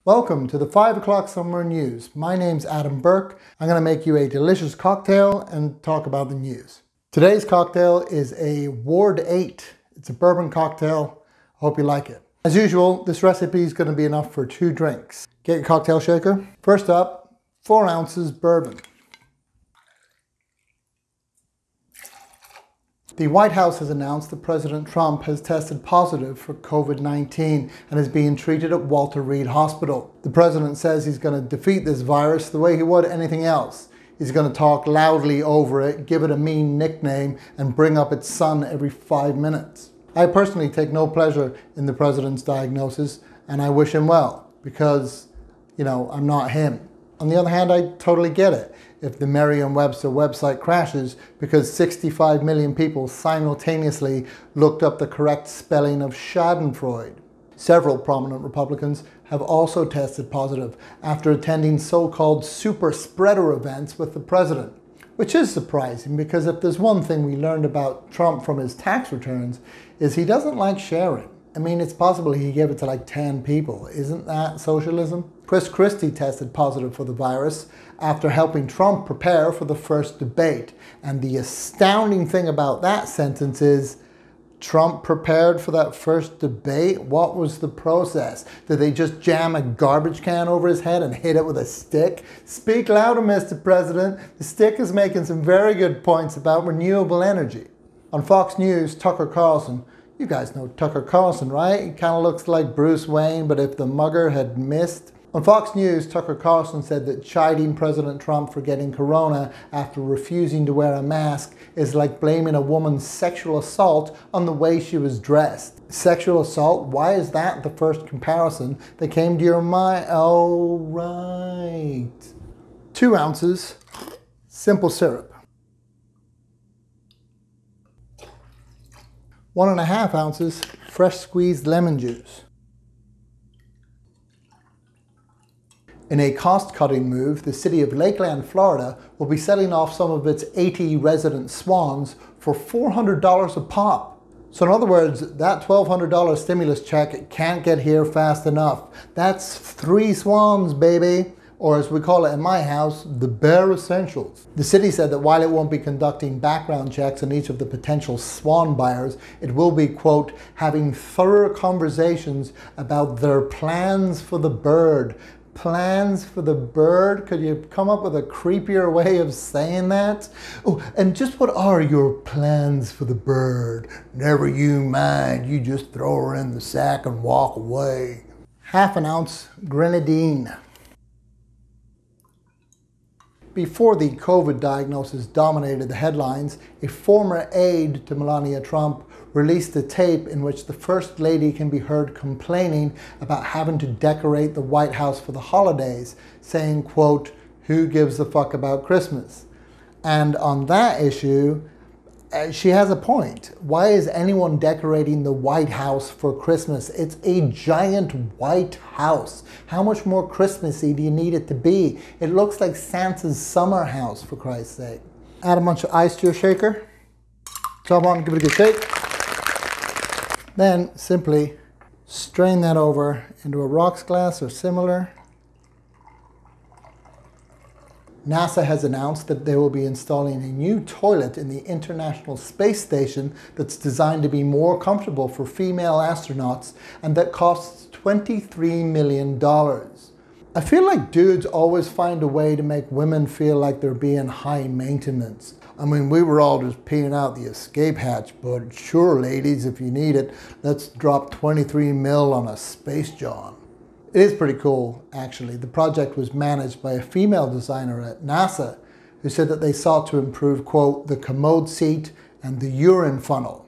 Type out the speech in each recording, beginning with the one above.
Welcome to the 5 o'clock Summer News. My name's Adam Burke. I'm going to make you a delicious cocktail and talk about the news. Today's cocktail is a Ward 8. It's a bourbon cocktail. I hope you like it. As usual, this recipe is going to be enough for 2 drinks. Get your cocktail shaker. First up, 4 ounces bourbon. The White House has announced that President Trump has tested positive for COVID-19 and is being treated at Walter Reed Hospital. The president says he's going to defeat this virus the way he would anything else. He's going to talk loudly over it, give it a mean nickname, and bring up its son every 5 minutes. I personally take no pleasure in the president's diagnosis, and I wish him well, because, I'm not him. On the other hand, I totally get it if the Merriam-Webster website crashes because 65 million people simultaneously looked up the correct spelling of Schadenfreude. Several prominent Republicans have also tested positive after attending so-called super spreader events with the president, which is surprising because if there's one thing we learned about Trump from his tax returns is he doesn't like sharing. I mean, it's possible he gave it to like 10 people. Isn't that socialism? Chris Christie tested positive for the virus after helping Trump prepare for the first debate. And the astounding thing about that sentence is, Trump prepared for that first debate? What was the process? Did they just jam a garbage can over his head and hit it with a stick? Speak louder, Mr. President. The stick is making some very good points about renewable energy. On Fox News, Tucker Carlson, you guys know Tucker Carlson, right? He kind of looks like Bruce Wayne, but if the mugger had missed. On Fox News, Tucker Carlson said that chiding President Trump for getting corona after refusing to wear a mask is like blaming a woman's sexual assault on the way she was dressed. Sexual assault? Why is that the first comparison that came to your mind? Oh, right. 2 ounces simple syrup. 1.5 ounces fresh squeezed lemon juice. In a cost-cutting move, the city of Lakeland, Florida will be selling off some of its 80 resident swans for $400 a pop. So in other words, that $1,200 stimulus check can't get here fast enough. That's 3 swans, baby. Or as we call it in my house, the bare essentials. The city said that while it won't be conducting background checks on each of the potential swan buyers, it will be, quote, having thorough conversations about their plans for the bird. Plans for the bird? Could you come up with a creepier way of saying that? Oh, and just what are your plans for the bird? Never you mind, you just throw her in the sack and walk away. 1/2 ounce grenadine. Before the COVID diagnosis dominated the headlines, a former aide to Melania Trump released a tape in which the First Lady can be heard complaining about having to decorate the White House for the holidays, saying, quote, "Who gives a fuck about Christmas?" And on that issue, she has a point. Why is anyone decorating the White House for Christmas? It's a giant white house. How much more Christmassy do you need it to be? It looks like Santa's summer house, for Christ's sake. Add a bunch of ice to your shaker. Top on, give it a good shake. Then simply strain that over into a rocks glass or similar. NASA has announced that they will be installing a new toilet in the International Space Station that's designed to be more comfortable for female astronauts and that costs $23 million. I feel like dudes always find a way to make women feel like they're being high maintenance. I mean, we were all just peeing out the escape hatch, but sure, ladies, if you need it, let's drop 23 mil on a space John. It is pretty cool, actually. The project was managed by a female designer at NASA who said that they sought to improve, quote, the commode seat and the urine funnel.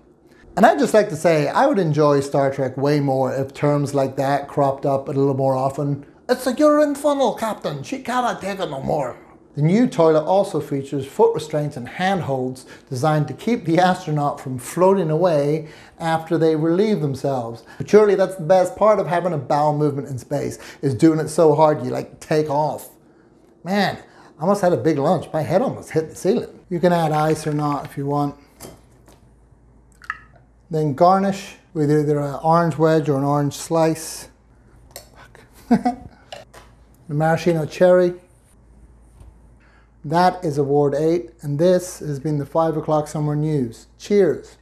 And I'd just like to say, I would enjoy Star Trek way more if terms like that cropped up a little more often. It's a urine funnel, Captain. She cannot take it no more. The new toilet also features foot restraints and handholds designed to keep the astronaut from floating away after they relieve themselves. But surely that's the best part of having a bowel movement in space, is doing it so hard you like take off. Man, I almost had a big lunch. My head almost hit the ceiling. You can add ice or not if you want. Then garnish with either an orange wedge or an orange slice. the maraschino cherry. That is Award 8, and this has been the 5 o'clock Summer News. Cheers!